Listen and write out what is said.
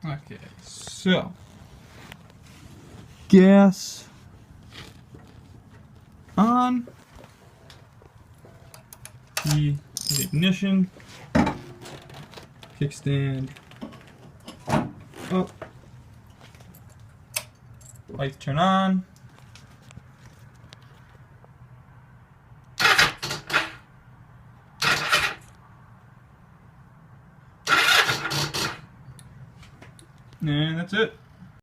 Okay, so gas on, key is ignition, kickstand up, lights turn on, and that's it.